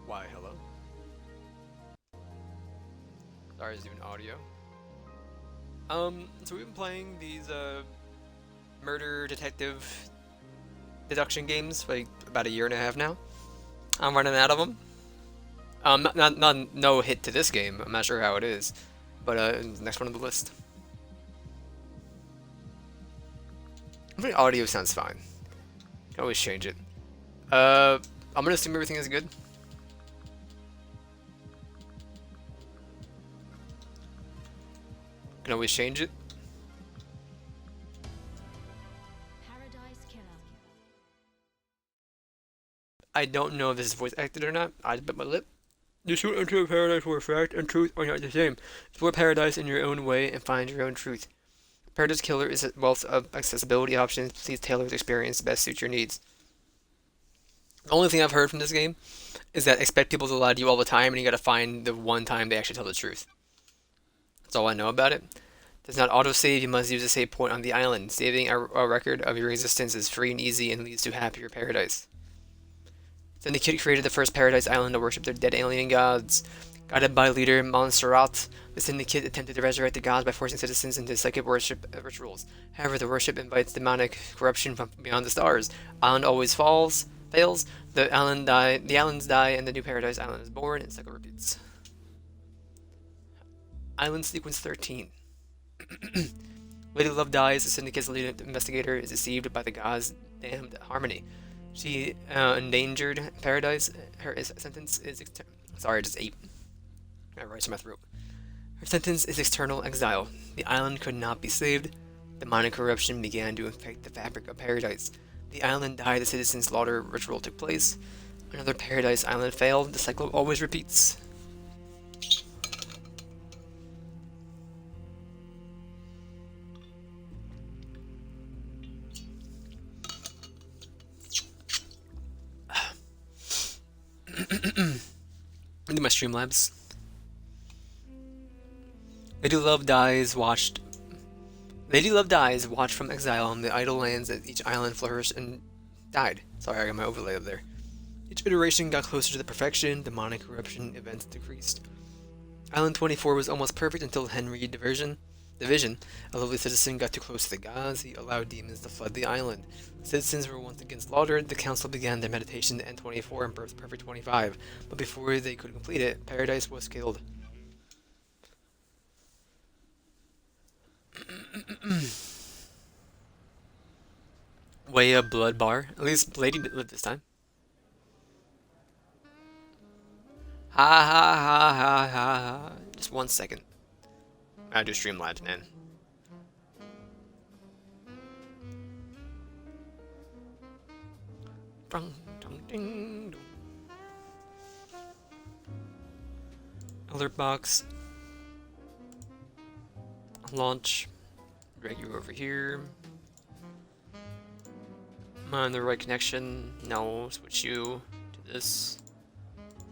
Why, hello? Sorry, I was doing audio. So we've been playing these, murder detective deduction games for like about a year and a half now. I'm running out of them. No hit to this game. I'm not sure how it is, but next one on the list. I think audio sounds fine. Can always change it. I'm gonna assume everything is good. Can always change it. Paradise Killer. I don't know if this is voice acted or not. I just bit my lip. You shoot into a paradise where fact and truth are not the same. Explore paradise in your own way and find your own truth. Paradise Killer is a wealth of accessibility options. Please tailor the experience to best suit your needs. The only thing I've heard from this game is that expect people to lie to you all the time, and you gotta find the one time they actually tell the truth. That's all I know about it. Does not autosave, you must use a save point on the island. Saving a record of your existence is free and easy and leads to happier paradise. Syndicate created the first paradise island to worship their dead alien gods. Guided by leader Montserrat, the Syndicate attempted to resurrect the gods by forcing citizens into psychic worship rituals. However, the worship invites demonic corruption from beyond the stars. Island always fails. The islands die, and the new paradise island is born, and cycle repeats. Island sequence 13. Lady Love dies. The Syndicate's lead investigator is deceived by the gods' damned harmony. She endangered paradise. Her sentence is sorry, just ate. I rise to my throat. Her sentence is external exile. The island could not be saved. Demonic corruption began to infect the fabric of paradise. The island died. The citizen slaughter ritual took place. Another paradise island failed. The cycle always repeats. I do my Streamlabs. Lady Love dies, watched. Lady Love dies, watched from exile on the idle lands that each island flourished and died. Sorry, I got my overlay up there. Each iteration got closer to the perfection, demonic corruption events decreased. Island 24 was almost perfect until Henry Division, a lovely citizen, got too close to the gods. He allowed demons to flood the island. Citizens were once again slaughtered. The council began their meditation to end 24 and birth Perfect 25, but before they could complete it, Paradise was killed. Way a blood bar. At least Lady lived this time. Ha ha ha ha ha ha. Just 1 second. I do Streamlabs, man. Dun, dun, ding, dun. Alert box. Launch. Drag you over here. Am I on the right connection? No. Switch you to this.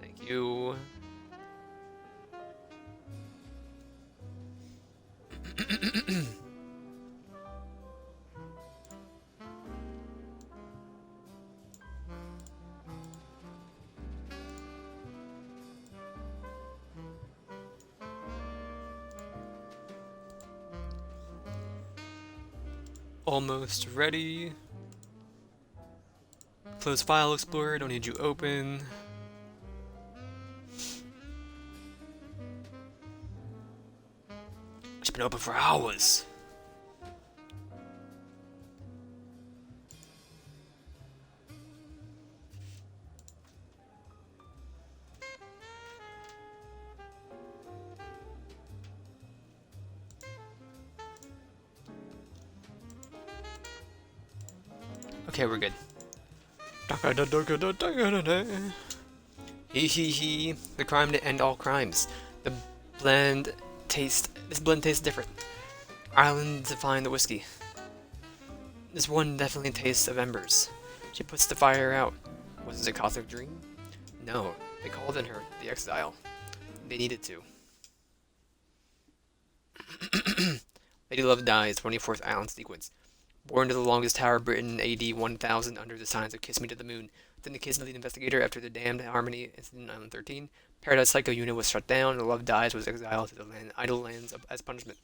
Thank you. Almost ready. Close File Explorer, don't need you open. It's been open for hours. Okay, we're good. Hee hee hee. The crime to end all crimes. The blend This blend tastes different. Ireland define the whiskey. This one definitely tastes of embers. She puts the fire out. Was it a cosmic dream? No, they called in her the exile. They needed to. Lady Love dies. 24th Island sequence. Born to the longest tower of Britain, AD 1000, under the signs of Kiss Me to the Moon. Then the kids of the investigator after the damned Harmony incident on Island 13. Paradise Psycho unit was shut down, and Love Dies was exiled to the idle lands as punishment.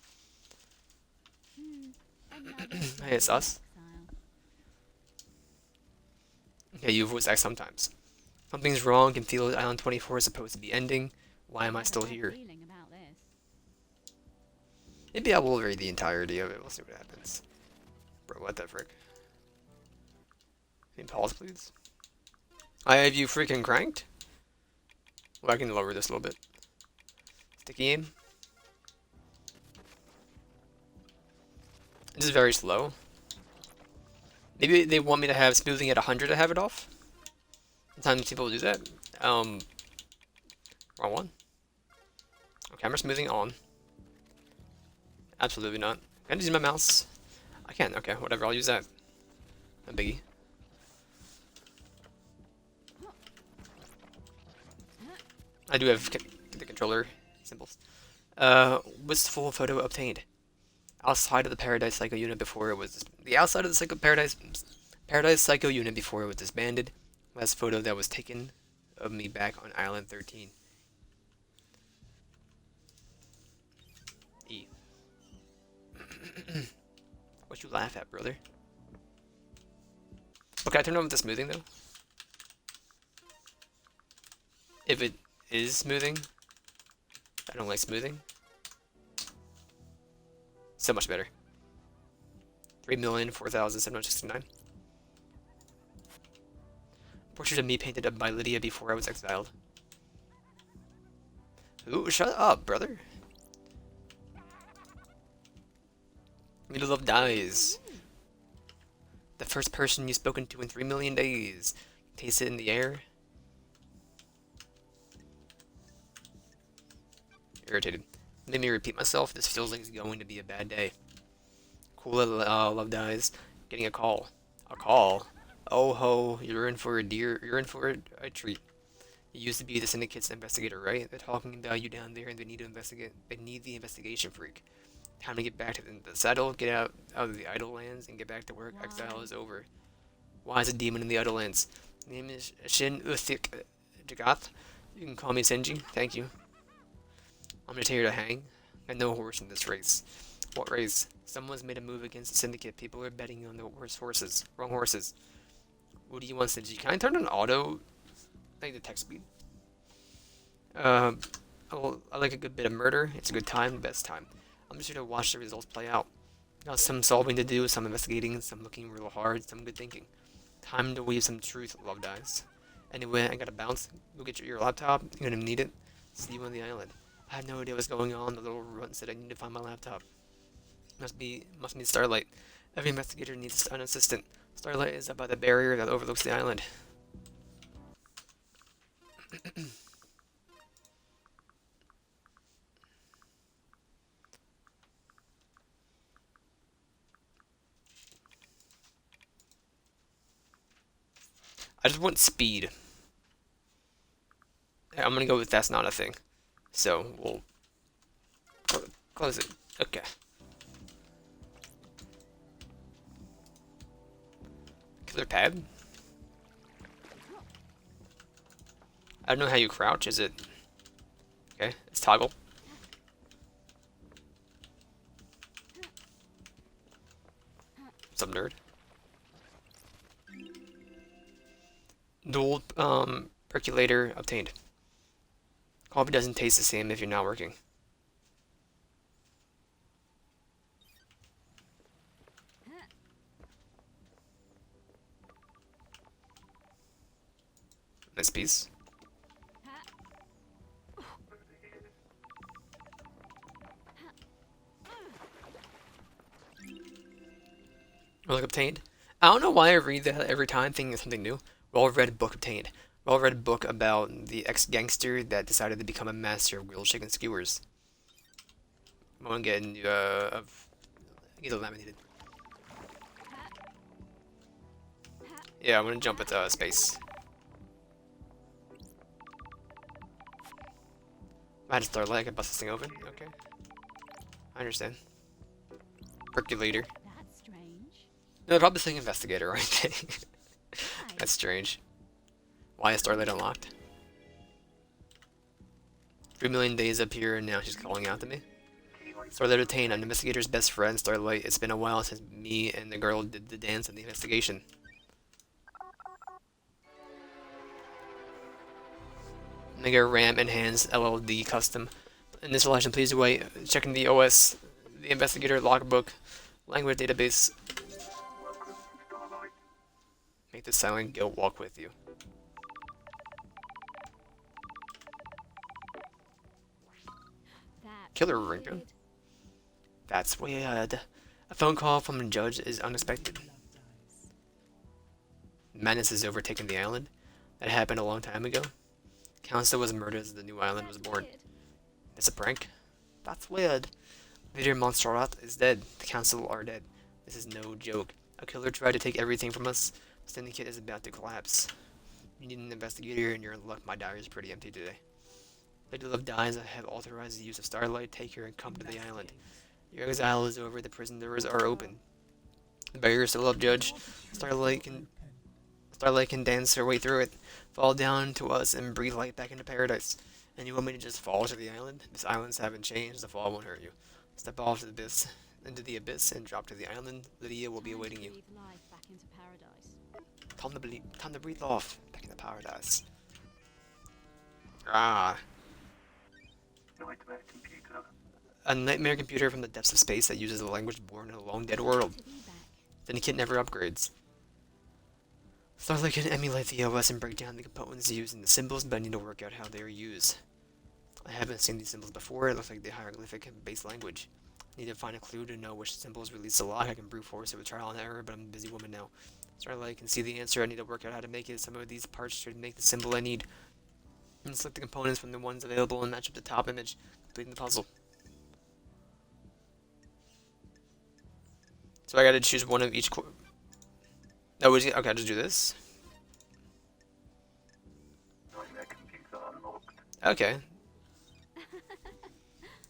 Hey, it's us. Yeah, you voice act sometimes. Something's wrong, can feel it. Island 24 is supposed to be ending. Why am I still here? Maybe I will read the entirety of it. We'll see what happens. Bro, what the frick? Can you pause, please? I have you freaking cranked? Well, I can lower this a little bit. Sticky aim. This is very slow. Maybe they want me to have smoothing at 100 to have it off? Sometimes people do that. Wrong one. Oh, camera smoothing on. Absolutely not. Can I just use my mouse? I can, okay, whatever, I'll use that. A biggie. I do have the controller symbols. Wistful photo obtained. Outside of the Paradise Psycho unit before it was the outside of the Paradise Psycho unit before it was disbanded. Last photo that was taken of me back on Island 13. E. What you laugh at, brother? Okay, I turn on the smoothing though. If it is smoothing, I don't like smoothing. So much better. 3,004,769. Portrait of me painted up by Lydia before I was exiled. Ooh, shut up, brother. Me to Love Dies. The first person you've spoken to in 3 million days. Taste it in the air. Irritated. Made me repeat myself. This feels like it's going to be a bad day. Cool, Love Dies. Getting a call. A call? Oh ho, you're in for a treat. You used to be the Syndicate's investigator, right? They're talking about you down there and they need to investigate. They need the investigation freak. Time to get back to the saddle, get out of the idle lands, and get back to work. Exile is over. Why is a demon in the idle lands? Name is Shin Uthik Jagath. You can call me Senji. Thank you. I'm just here to hang. Got no horse in this race. What race? Someone's made a move against the Syndicate. People are betting on the worst horses. Wrong horses. What do you want, Senji? Can I turn on auto? Like the text speed. I like a good bit of murder. It's a good time, the best time. I'm just here to watch the results play out. Got some solving to do, some investigating, some looking real hard, some good thinking. Time to weave some truth. Love Dies. Anyway, I gotta bounce. Go get your laptop. You're gonna need it. See you on the island. I had no idea what's going on. The little runt said I need to find my laptop. Must be Starlight. Every investigator needs an assistant. Starlight is up by the barrier that overlooks the island. I just want speed. I'm gonna go with that's not a thing. So we'll close it. Okay. Killer pad. I don't know how you crouch. Is it? Okay, it's toggle. Some nerd. Dual percolator obtained. Coffee doesn't taste the same if you're not working. Nice piece. Relic obtained. I don't know why I read that every time thinking of something new. Well-read book obtained. Well-read book about the ex-gangster that decided to become a master of grilled chicken skewers. I'm gonna get get it laminated. Yeah, I'm gonna jump at space. I had to start like I bust this thing open. Okay, I understand. Percolator. That's strange. No, probably saying investigator, right? Hi. That's strange. Why is Starlight unlocked? 3 million days up here, and now she's calling out to me. Starlight Retain, I'm the investigator's best friend, Starlight. It's been a while since me and the girl did the dance in the investigation. Mega RAM Enhanced LLD Custom. In this selection, please wait. Checking the OS, the investigator logbook, language database. Make the silent guild walk with you. That's Killer ringtone. weird. That's weird. A phone call from a judge is unexpected. Madness has overtaken the island. That happened a long time ago. Council was murdered as the new island was That's born. weird. It's a prank. That's weird. Leader Montserrat is dead. The council are dead. This is no joke. A killer tried to take everything from us. The syndicate is about to collapse. You need an investigator, and you're in luck. My diary is pretty empty today. Lady Love dies. I have authorized the use of Starlight. Take her and come to the island. Your exile is over. The prison doors are open. The barrier is still up, Judge. Starlight can dance her way through it. Fall down to us and breathe light back into paradise. And you want me to just fall to the island? These islands haven't changed. The fall won't hurt you. Step off to the abyss, into the abyss, and drop to the island. Lydia will be Time to awaiting you. breathe life back into paradise. Time to breathe off. Back into paradise. Ah. Nightmare computer. A nightmare computer from the depths of space that uses a language born in a long dead world. To be back. Syndicate never upgrades. Starlight can emulate the OS and break down the components used in the symbols, but I need to work out how they are used. I haven't seen these symbols before. It looks like the hieroglyphic-based language. I need to find a clue to know which symbols release the lock. I can brute force it with trial and error, but I'm a busy woman now. Starlight can see the answer. I need to work out how to make it. Some of these parts should make the symbol I need. And select the components from the ones available and match up the top image, completing the puzzle. So I gotta choose one of each. No, okay, I'll just do this. Nightmare computer unlocked. Okay.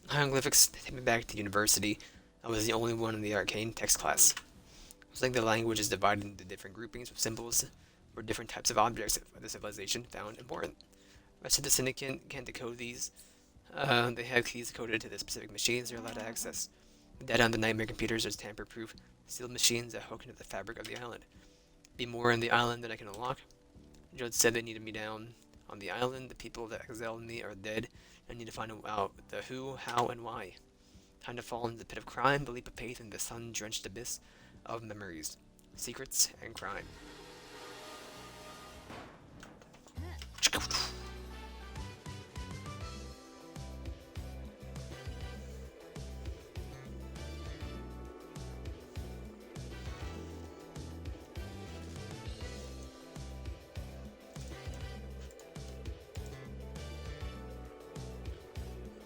Hieroglyphics take me back to university. I was the only one in the arcane text class. I was like the language is divided into different groupings of symbols for different types of objects of the civilization found important. The rest of the syndicate can't decode these. They have keys coded to the specific machines they're allowed to access. The data on the nightmare computers is tamper-proof. Sealed machines are hooked into the fabric of the island. Be more on the island that I can unlock. Judge said they needed me down on the island. The people that exiled me are dead. I need to find out the who, how, and why. Time to fall into the pit of crime, the leap of faith, and the sun-drenched abyss of memories, secrets, and crime.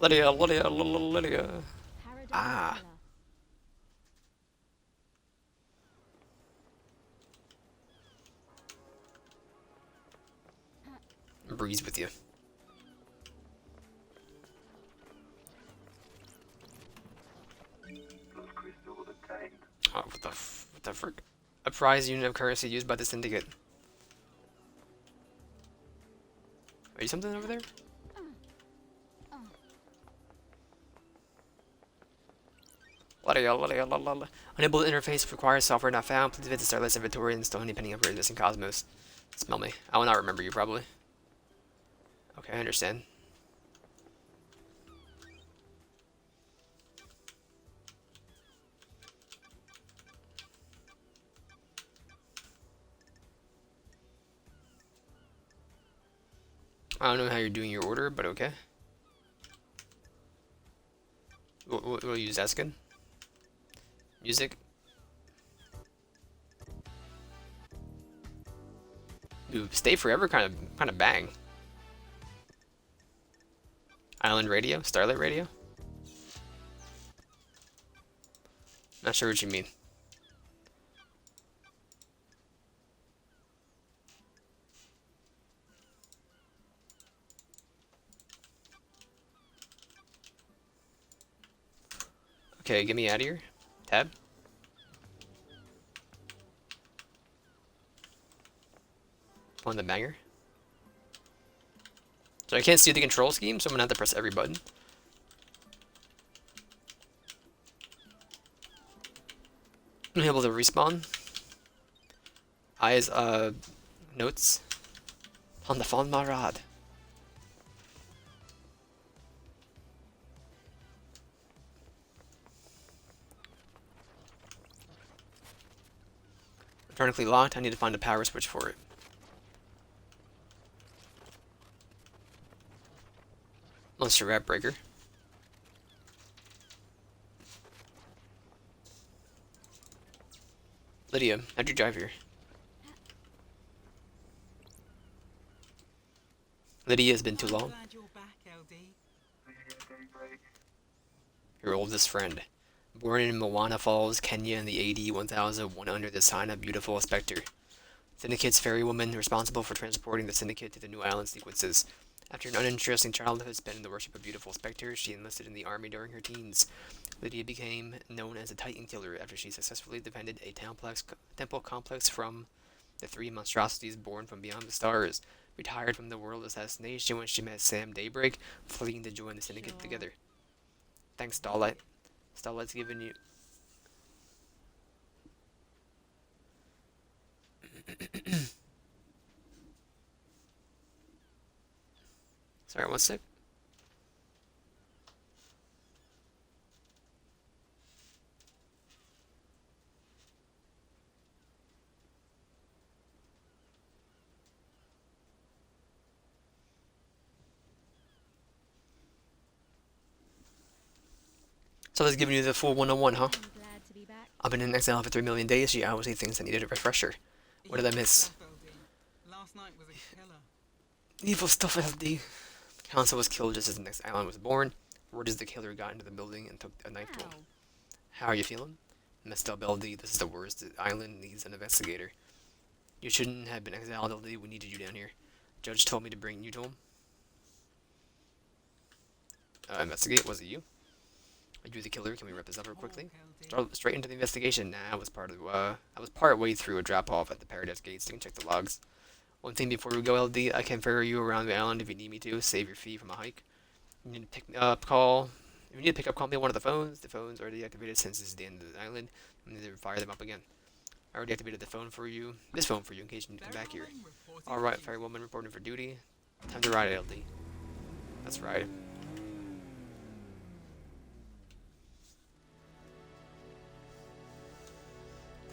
Lydia. Paradise Ah. Killer. Breeze with you. Plus crystal obtained. Oh, what the frick? A prize unit of currency used by the syndicate. Are you something over there? Lydia. Unable to interface requires software not found. Please visit Starlight's inventory and install any pending upgrades missing Cosmos. Smell me. I will not remember you, probably. Okay, I understand. I don't know how you're doing your order, but okay. We'll use Eskin. Music. Ooh, stay forever kind of bang. Island radio, Starlight radio. Not sure what you mean. Okay, get me out of here. Tab. On the banger. So I can't see the control scheme, so I'm gonna have to press every button. I'm able to respawn. Eyes, notes. On the Fon Marad. Electronically locked, I need to find a power switch for it. Monster Rat Breaker. Lydia, how'd you drive here? Lydia has been too long. Glad you're back, LD. The daybreak. Your oldest friend. Born in Moana Falls, Kenya in the AD 1001 under the sign of Beautiful Spectre. Syndicate's ferrywoman responsible for transporting the Syndicate to the New Island sequences. After an uninteresting childhood spent in the worship of Beautiful Spectre, she enlisted in the army during her teens. Lydia became known as a Titan Killer after she successfully defended a temple complex from the three monstrosities born from beyond the stars. Retired from the world assassination when she met Sam Daybreak, fleeing to join the Syndicate together. Thanks, Starlight. Starlight's given you... Sorry, one sec. So that's giving you the full 101, huh? I'm glad to be back. I've been in exile for 3 million days. She obviously thinks I needed a refresher. What did I miss? Stuff, LD. Last night was a killer. Evil stuff, LD. Council was killed just as the next island was born. Word is the killer got into the building and took a knife to him. Ow. How are you feeling? Messed up, LD. This is the worst. The island needs an investigator. You shouldn't have been exiled, LD. We needed you down here. Judge told me to bring you to him. Investigate? Was it you? Are you the killer? Can we wrap this up real quickly? Start straight into the investigation. Nah, I was part way through a drop off at the Paradise Gates. You can check the logs. One thing before we go, LD, I can ferry you around the island if you need me to. Save your fee from a hike. You need to pick up, call. If you need to pick up, call me on one of the phones. The phones are deactivated since this is the end of the island. You need to fire them up again. I already activated the phone for you. This phone for you in case you need to come back here. Alright, ferrywoman reporting for duty. Time to ride, LD. Let's ride.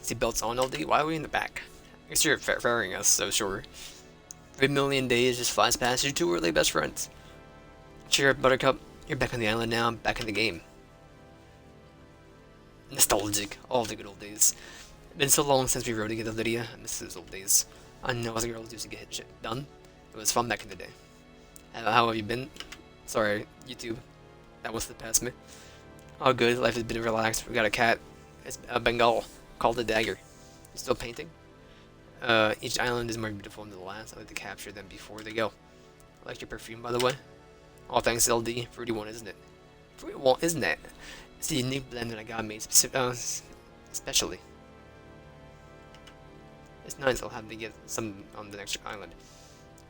Seatbelts on, LD? Why are we in the back? I guess you're ferrying us, so sure. 3 million days just flies past. You two are really best friends. Cheer up, Buttercup. You're back on the island now. I'm back in the game. Nostalgic. All the good old days. Been so long since we rode together, Lydia. I miss those old days. I know as a girl used to get shit done. It was fun back in the day. How have you been? Sorry, YouTube. That was the past me. All good. Life has been relaxed. We got a cat. It's a Bengal called the Dagger. You still painting? Each island is more beautiful than the last. I like to capture them before they go. I like your perfume, by the way. All thanks LD. Fruity one, isn't it? Fruity one, isn't it? It's a unique blend that I got made especially. It's nice. I'll have to get some on the next island.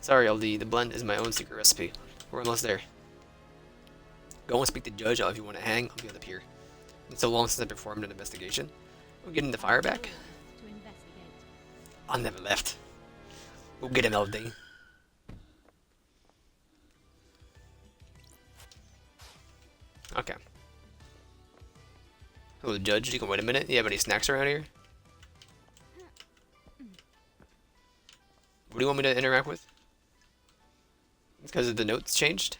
Sorry, LD. The blend is my own secret recipe. We're almost there. Go and speak to Judge if you want to hang. I'll be on the pier. It's so long since I performed an investigation. We're getting the fire back. To investigate. I never left. We'll get him, LD. Okay. Hello, Judge. You can wait a minute. You have any snacks around here? What do you want me to interact with? Because of the notes changed?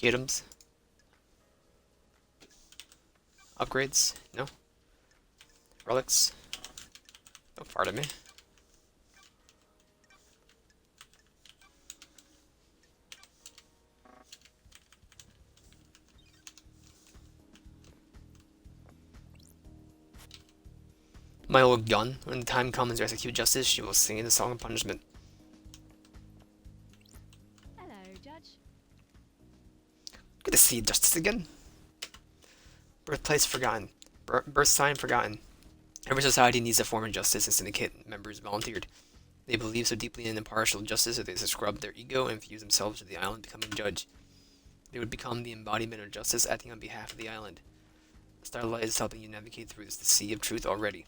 Items. Upgrades? No. Relics? Don't fart at me. My old gun. When the time comes to execute justice, she will sing the song of punishment. Hello, Judge. Good to see justice again. Birthplace forgotten. Birth sign forgotten. Every society needs a form of justice, and syndicate members volunteered. They believe so deeply in impartial justice that they scrub their ego and fuse themselves to the island, becoming judge. They would become the embodiment of justice, acting on behalf of the island. Starlight is helping you navigate through this sea of truth already.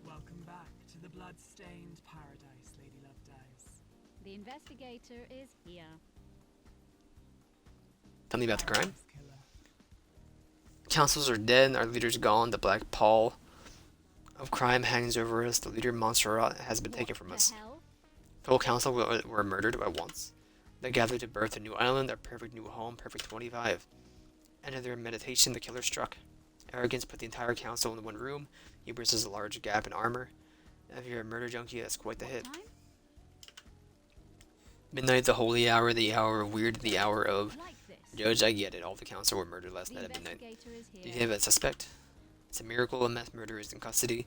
Welcome back to the blood-stained paradise, Lady Lovedays. The investigator is here. Tell me about the crime. Paradise killer. Councils are dead, our leader's gone, the black pall of crime hangs over us, the leader Montserrat has been taken from What us. the hell? The whole council were murdered at once. They gathered to birth a new island, their perfect new home, Perfect 25. Under their meditation, the killer struck. Arrogance put the entire council in one room. Hubris is a large gap in armor. If you're a murder junkie, that's quite the hit. Time? Midnight, the holy hour, the hour of weird, the hour of Like this. judge. I get it. All the council were murdered last The night at midnight. investigator is Do you here. have a suspect? It's a miracle a mass murderer is in custody.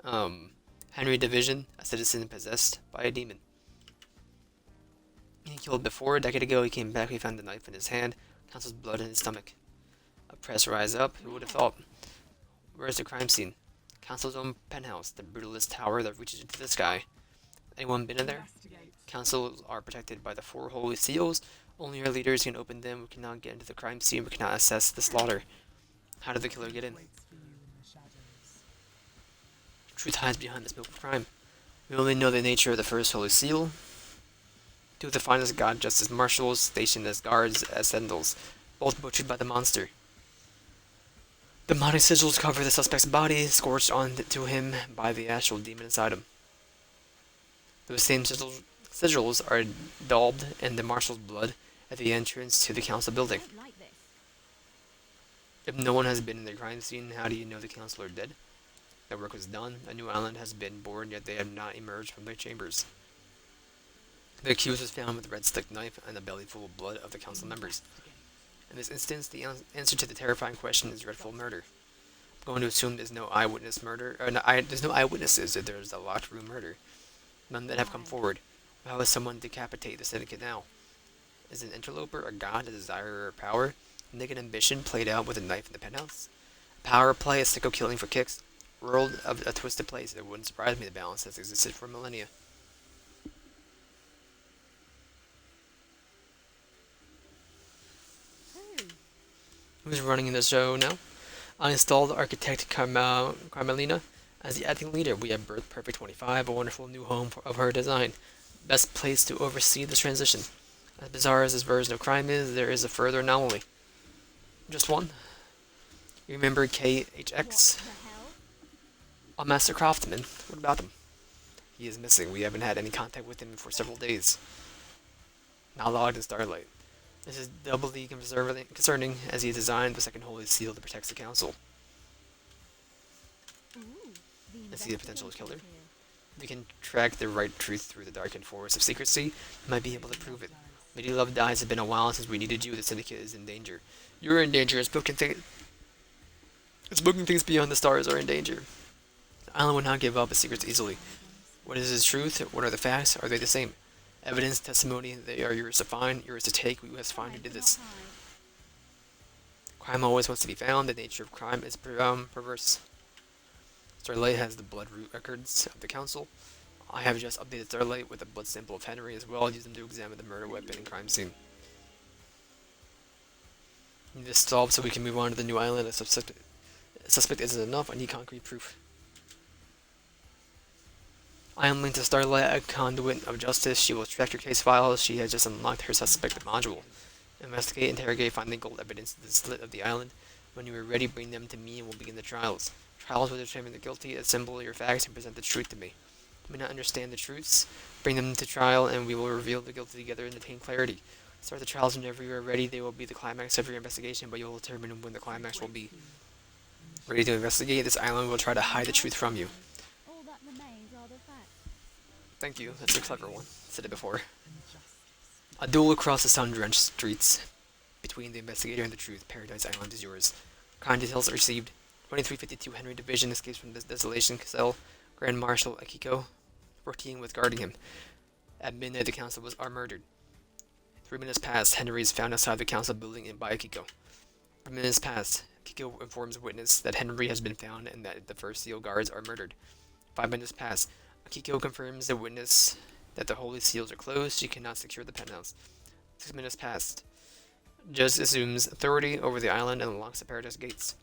Henry Division, a citizen possessed by a demon. He killed before. A decade ago, he came back. We found a knife in his hand. Council's blood in his stomach. A press rise up. Who would have thought? Where's the crime scene? Council's own penthouse, the brutalist tower that reaches into the sky. Anyone been in there? Investigate. Councils are protected by the four holy seals. Only our leaders can open them. We cannot get into the crime scene. We cannot assess the slaughter. How did the killer get in? Waits for you in the shadows. Truth hides behind the smoke of crime. We only know the nature of the first holy seal. Two of the finest god justice marshals stationed as guards as sentinels, both butchered by the monster. Demonic sigils cover the suspect's body, scorched onto him by the astral demon inside him. Those same sigils are daubed in the marshal's blood at the entrance to the council building. Don't like this. If no one has been in the crime scene, how do you know the council are dead? Their work was done, a new island has been born, yet they have not emerged from their chambers. The accused was found with a red stick knife and a belly full of blood of the council members. In this instance, the answer to the terrifying question is dreadful murder. I'm going to assume there's no eyewitness murder, or there's no eyewitnesses if there's a locked room murder. None that have come forward. How does someone decapitate the syndicate now? Is an interloper a god, a desire, or power? Naked ambition played out with a knife in the penthouse? Power play, a sicko killing for kicks? World of a twisted place. It wouldn't surprise me the balance has existed for millennia. Who? Who's running the show now? I installed architect Carmelina as the acting leader. We have birthed Perfect 25, a wonderful new home of her design. Best place to oversee this transition. As bizarre as this version of crime is, there is a further anomaly. Just one. You remember KHX? What the hell? A master craftsman. What about him? He is missing. We haven't had any contact with him for several days. Not logged in Starlight. This is doubly concerning as he designed the second holy seal that protects the council. Ooh, the I see the potential killer. investigator is here. We can track the right truth through the darkened forest of secrecy. You might be able to prove it. Lady Love dies. It's been a while since we needed you. The syndicate is in danger. You're in danger. Spoken things beyond the stars are in danger. The island will not give up its secrets easily. What is the truth? What are the facts? Are they the same? Evidence, testimony, they are yours to find, yours to take. We must find who did this. Hide. Crime always wants to be found. The nature of crime is perverse. Starlight has the blood root records of the council. I have just updated Starlight with a blood sample of Henry as well. I'll use them to examine the murder weapon and crime scene. Need this solved so we can move on to the new island. A suspect isn't enough. I need concrete proof. I am linked to Starlight, a conduit of justice. She will track your case files. She has just unlocked her suspect module. Investigate, interrogate, find the gold evidence to the slit of the island. When you are ready, bring them to me and we'll begin the trials. Trials will determine the guilty. Assemble your facts and present the truth to me. You may not understand the truths. Bring them to trial and we will reveal the guilty together and attain clarity. Start the trials whenever you are ready. They will be the climax of your investigation, but you will determine when the climax will be. Ready to investigate? This island will try to hide the truth from you. All that remains are the facts. Thank you. That's a clever one. Said it before. Injustice. A duel across the sun-drenched streets between the investigator and the truth. Paradise Island is yours. Crime details received. 2352 Henry Division escapes from this desolation cell. Grand Marshal Akiko, 14 was guarding him. At midnight, the council are murdered. 3 minutes past, Henry is found outside the council building and by Akiko. 3 minutes past, Akiko informs witness that Henry has been found and that the first seal guards are murdered. 5 minutes past, Akiko confirms the witness that the holy seals are closed. She cannot secure the penthouse. 6 minutes past, Judge assumes authority over the island and unlocks the paradise gates.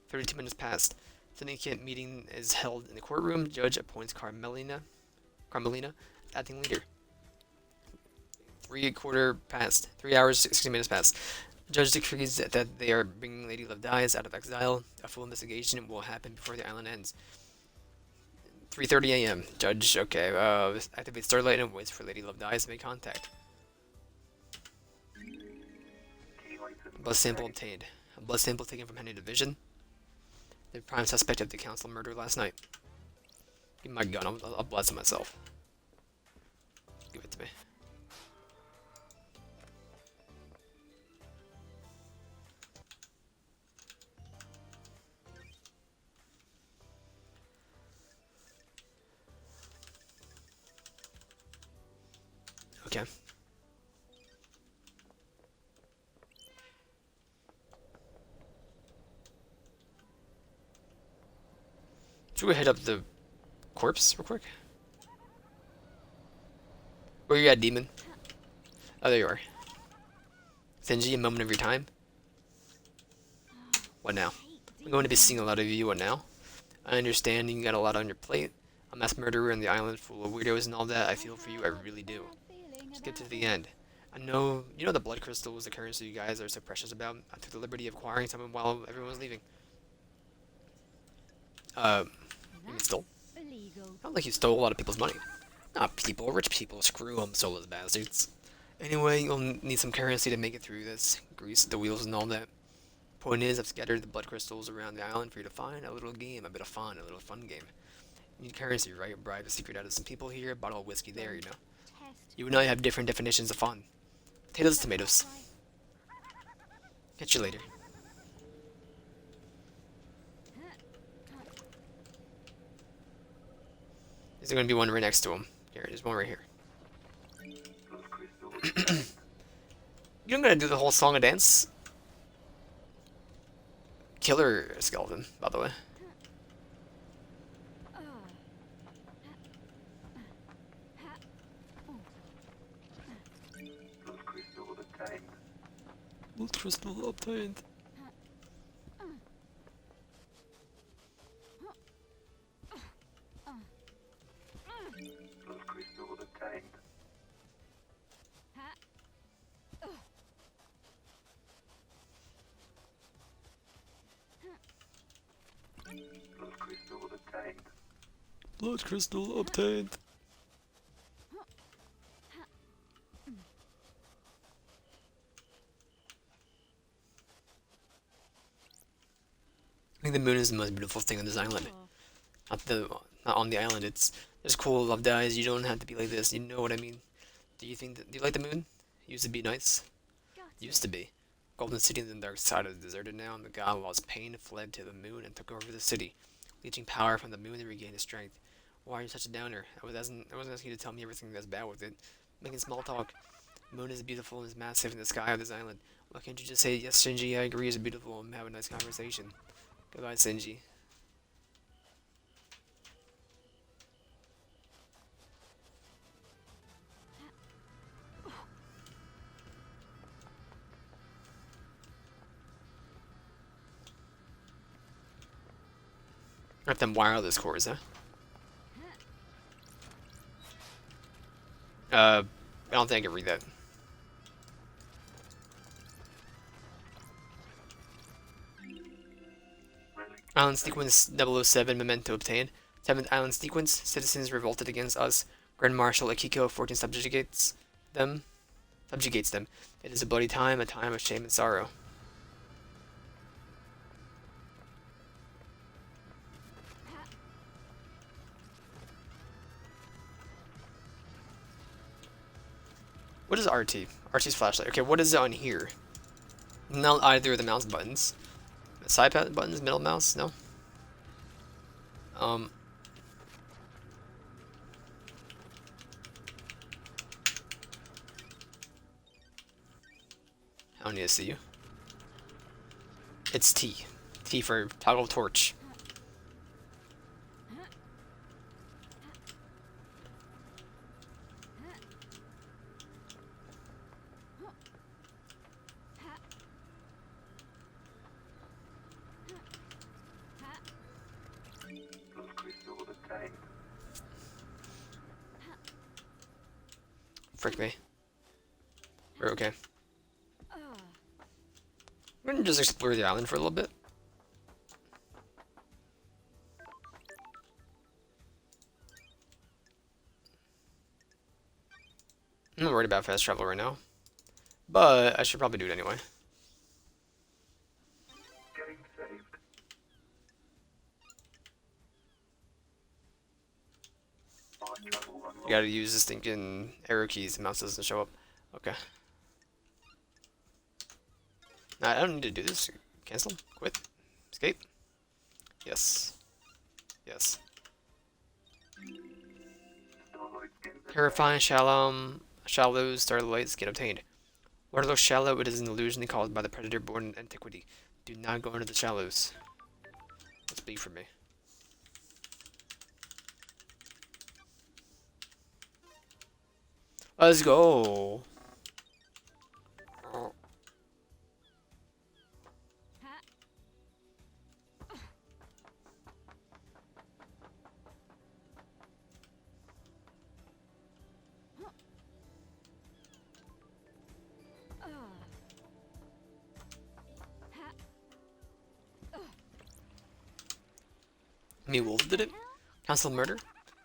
32 minutes past, syndicate meeting is held in the courtroom. Judge appoints Carmelina, acting leader. 3 hours, 16 minutes past. Judge decrees that they are bringing Lady Love Dies out of exile. A full investigation will happen before the island ends. 3:30 a.m. Judge, okay, activate Starlight and waits for Lady Love Dies to make contact. Key item Blood sample obtained. A blood sample taken from Henry Division. The prime suspect of the council murder last night. Give me my gun, I'll blast it myself. Give it to me. Okay. Should we hit up the corpse real quick? Where you at, demon? Oh, there you are. Senji, a moment of your time. What now? I'm going to be seeing a lot of you. What now? I understand you got a lot on your plate. A mass murderer on the island full of weirdos and all that. I feel for you, I really do. Let's get to the end. I know, you know the blood crystal was the currency you guys are so precious about. I took the liberty of acquiring some while everyone was leaving. You mean stole? Illegal. Not like you stole a lot of people's money. Not people, rich people. Screw them, soulless bastards. Anyway, you'll need some currency to make it through this. Grease the wheels and all that. Point is, I've scattered the blood crystals around the island for you to find a little game, a bit of fun, a little fun game. You need currency, right? Bribe a secret out of some people here, a bottle of whiskey there, you know. Test. You and I have different definitions of fun. Potatoes, tomatoes. Catch you later. There's gonna be one right next to him. Here, there's one right here. blood crystal obtained. You don't gotta do the whole song and dance. Killer skeleton, by the way. Blood crystal obtained. Blood crystal obtained. Blood crystal obtained. Blood crystal obtained. Blood crystal obtained. I think the moon is the most beautiful thing on this island. Not on the island. It's cool. Love dies. You don't have to be like this. You know what I mean? Do you like the moon? Used to be nice. Used to be. Golden City in the dark side is deserted now, and the god lost pain, fled to the moon, and took over the city, leeching power from the moon to regain his strength. Why are you such a downer? I wasn't asking you to tell me everything that's bad with it. Making small talk. The moon is beautiful and is massive in the sky of this island. Why can't you just say, yes, Shinji, I agree, it's beautiful, and have a nice conversation? Goodbye, Shinji. Got them wireless cores, huh? I don't think I can read that. Relic. Island sequence 007 memento obtained. 7th island sequence. Citizens revolted against us. Grand Marshal Akiko 14 subjugates them. It is a bloody time, a time of shame and sorrow. What is RT? RT's flashlight. Okay, what is it on here? Not either of the mouse buttons. The side buttons, middle mouse, no? don't need to see you. It's T. T for toggle torch. Blood crystal obtained. Frick me. We're okay. Ah. We're gonna just explore the island for a little bit. I'm not worried about fast travel right now, but I should probably do it anyway. Getting saved. On travel You unlocked. gotta use this thinking arrow keys. The mouse doesn't show up. Okay. Nah, I don't need to do this. Cancel. Quit. Escape. Yes. Yes. Starlight skins Terrifying shallows starlights get obtained. Water looks shallow. It is an illusion caused by the predator born in antiquity. Do not go into the shallows. That's big for me. Let's go. Ha. Ah. Ha. Me wolf did it? Council murder?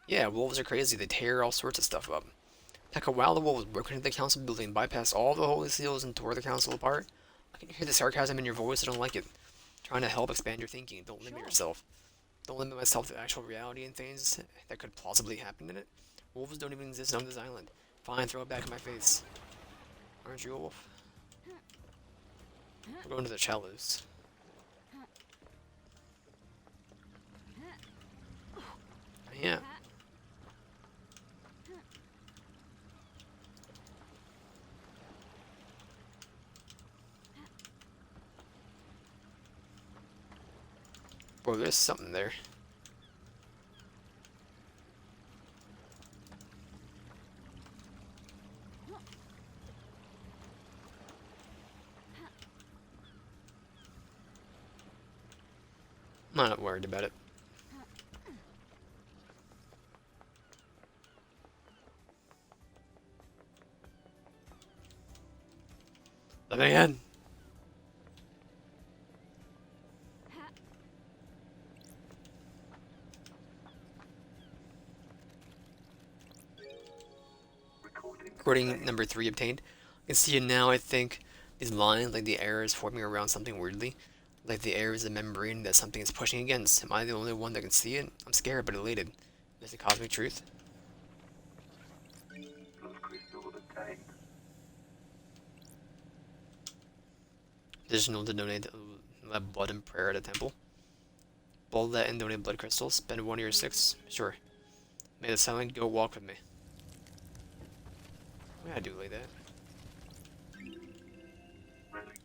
Yeah, wolves are crazy. They tear all sorts of stuff up. Like a wild wolf broke into the council building, bypassed all the holy seals, and tore the council apart. I can hear the sarcasm in your voice. I don't like it. Trying to help expand your thinking. Don't limit yourself. Don't limit myself to actual reality and things that could plausibly happen in it. Wolves don't even exist on this island. Fine, throw it back in my face. Aren't you a wolf? We're going to the shallows. Yeah. Bro, there's something there. I'm not worried about it. Let me in. Recording number 3 obtained. I can see it now, I think. These lines, like the air is forming around something weirdly. Like the air is a membrane that something is pushing against. Am I the only one that can see it? I'm scared but elated. Is it cosmic truth? blood crystal obtained. Additional to donate blood and prayer at a temple. Blood that and donate blood crystals. Spend 1 of your 6. Sure. May the silent go walk with me. What did I do like that?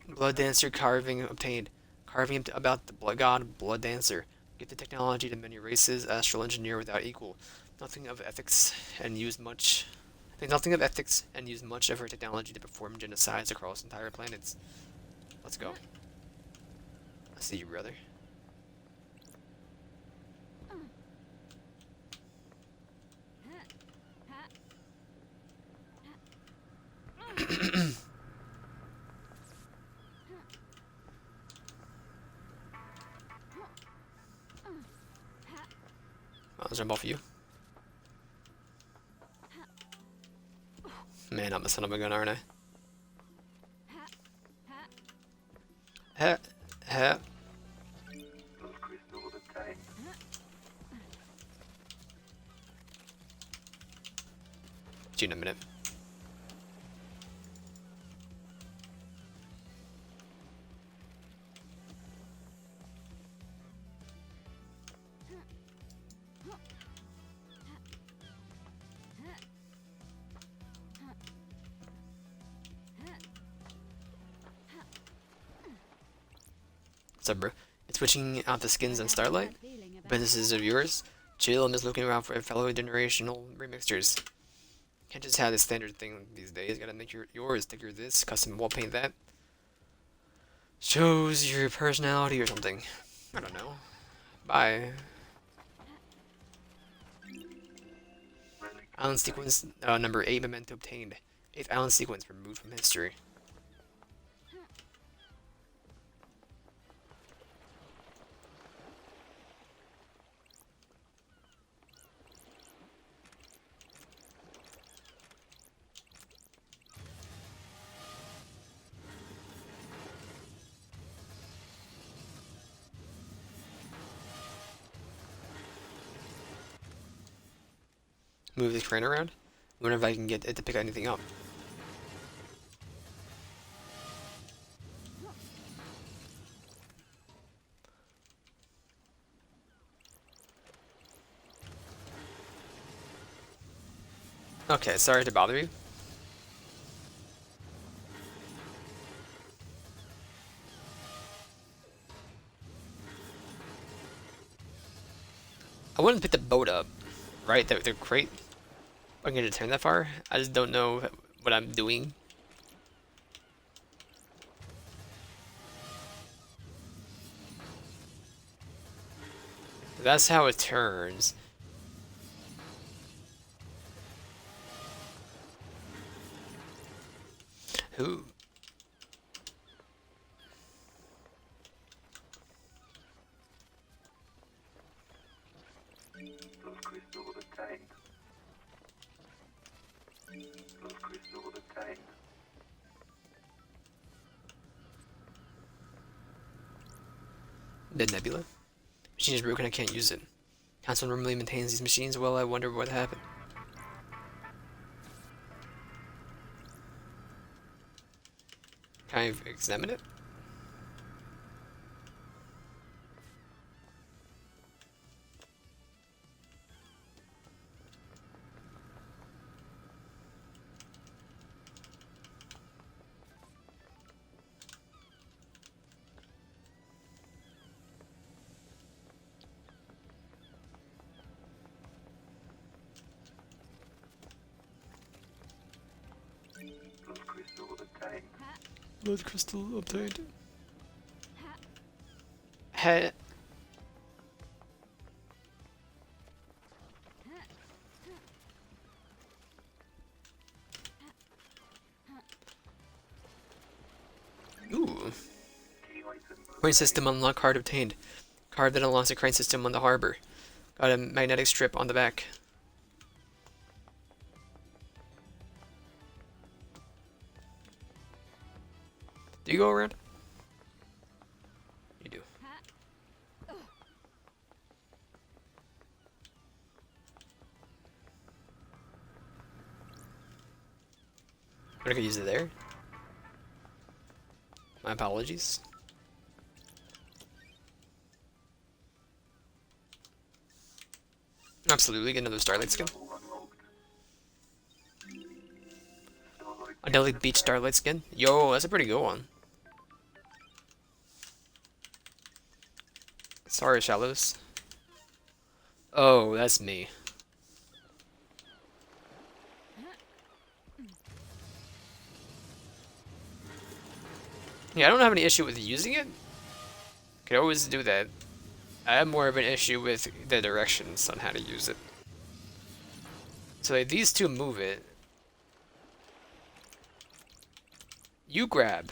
Blood Dancer carving obtained. Carving about the blood god, Blood Dancer. Get the technology to many races, astral engineer without equal. Nothing of ethics and use much. I think nothing of ethics and use much of her technology to perform genocides across entire planets. Let's go. I see you, brother. I'll jump off you. Man, I'm a son of a gun, aren't I? Heh, heh. Blood crystal obtained. See you in a minute. What's up, bro? It's switching out the skins on Starlight. Businesses of yours. Chill, I'm just looking around for fellow generational remixers. Can't just have the standard thing these days. Gotta make yours, sticker this, custom wall paint that. Shows your personality or something. I don't know. Bye. Island sequence number 8 memento obtained. 8th island sequence removed from history. Move this crane around. Wonder if I can get it to pick anything up. Okay, sorry to bother you. I wouldn't pick the boat up, right? The crate. I'm gonna turn that far. I just don't know what I'm doing. That's how it turns. Who? Plus crystal obtained. Plus crystal obtained. The nebula? Machine is broken, I can't use it. Council normally maintains these machines. Well, I wonder what happened. Can I examine it? Plus crystal obtained. Blood crystal obtained. He Ooh. Key item Crane system unlock card obtained. Card that unlocks the crane system on the harbor. Got a magnetic strip on the back. Do you go around? You do. I'm gonna use it there. My apologies. Absolutely, get another Starlight skin. level unlocked. Starlight A Delhi Beach Starlight skin. Yo, that's a pretty good one. Sorry, Shallows. Oh, that's me. Yeah, I don't have any issue with using it. Could always do that. I have more of an issue with the directions on how to use it. So like, these two move it. You grab.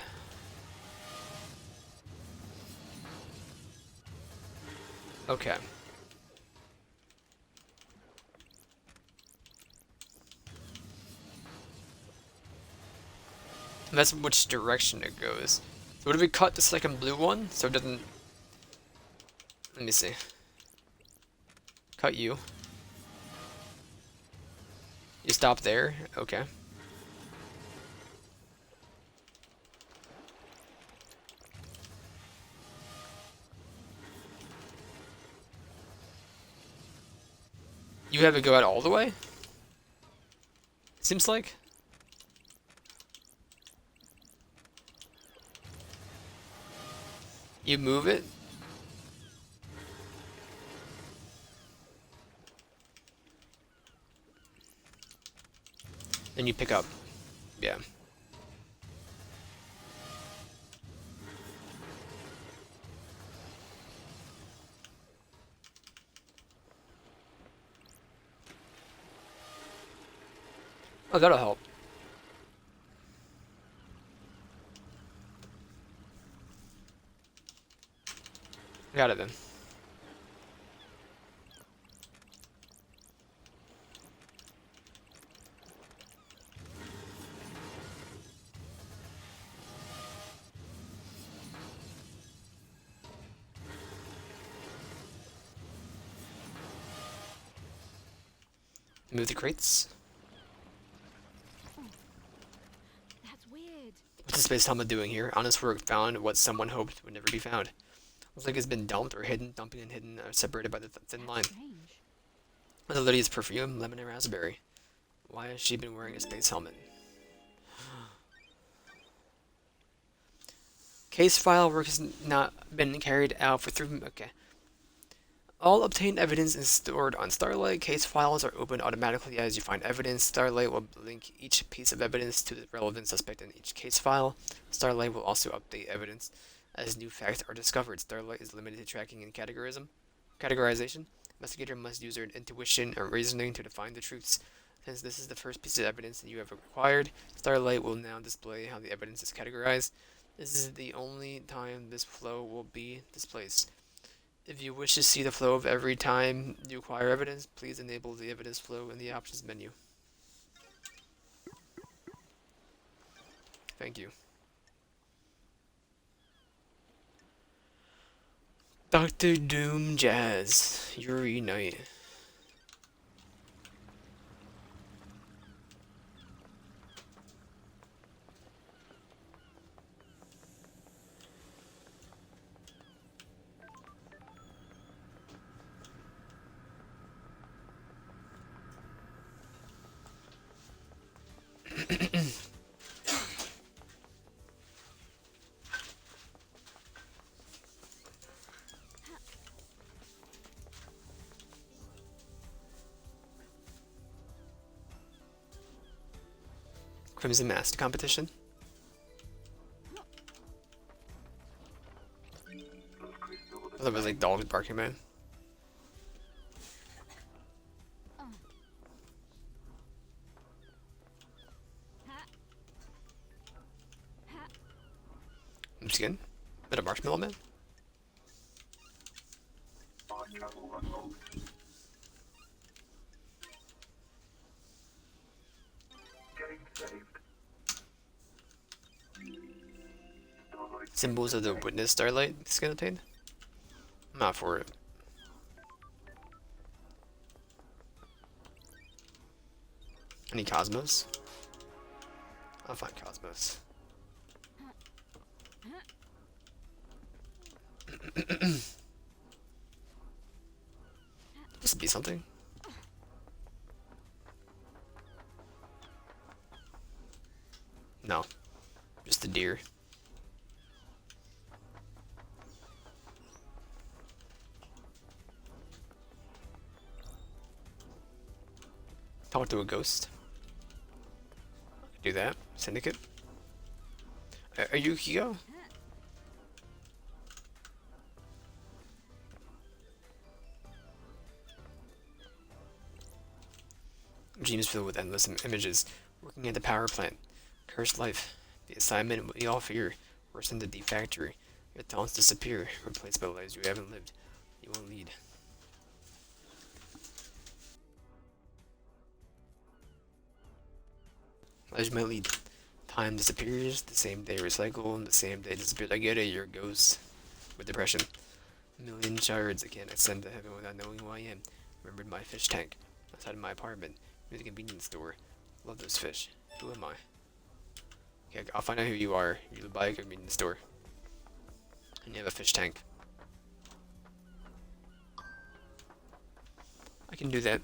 Okay. And that's which direction it goes. So what if we cut the second blue one so it doesn't... Let me see. Cut you. You stop there? Okay. You have it go out all the way? Seems like. You move it. Then you pick up. Yeah. Oh, that'll help. Got it then. Move the crates. That's weird. What's the space helmet doing here? Honest work found what someone hoped would never be found. Looks like it's been dumped or hidden. Dumping and hidden are separated by the thin line. Strange. The lady's perfume, lemon and raspberry. Why has she been wearing a space helmet? Case file work has not been carried out for 3. Okay. All obtained evidence is stored on Starlight. Case files are opened automatically as you find evidence. Starlight will link each piece of evidence to the relevant suspect in each case file. Starlight will also update evidence as new facts are discovered. Starlight is limited to tracking and categorization. Investigator must use their intuition or reasoning to define the truths. Since this is the first piece of evidence that you have acquired, Starlight will now display how the evidence is categorized. This is the only time this flow will be displaced. If you wish to see the flow of every time you acquire evidence, please enable the evidence flow in the options menu. Thank you. Dr. Doom Jazz, Yuri Knight. Crimson Master competition. Blood crystal of I the thought it was like dogs barking, man. Ha. Ha. I'm just kidding. Is that a marshmallow man? fire channel unlocked. Getting saved. Starlight Symbols of the witness Starlight skin obtained? I'm not for it. Any Cosmos? I'll find Cosmos. This would be something. No. Just a deer. Talk to a ghost. Do that. Syndicate. Are you Kyo? Dreams filled with endless images. Working at the power plant. Cursed life. The assignment we all fear. Worse than the deep factory. Your talents disappear, replaced by lives you haven't lived. You won't lead. Lives you might lead. Time disappears, the same day recycle, and the same day disappears. I get it, you're a ghost. With depression. A million shards I can't ascend to heaven without knowing who I am. Remembered my fish tank. Outside of my apartment. Near the convenience store. Love those fish. Who am I? Okay, I'll find out who you are. You live by a convenience store. And you have a fish tank. I can do that.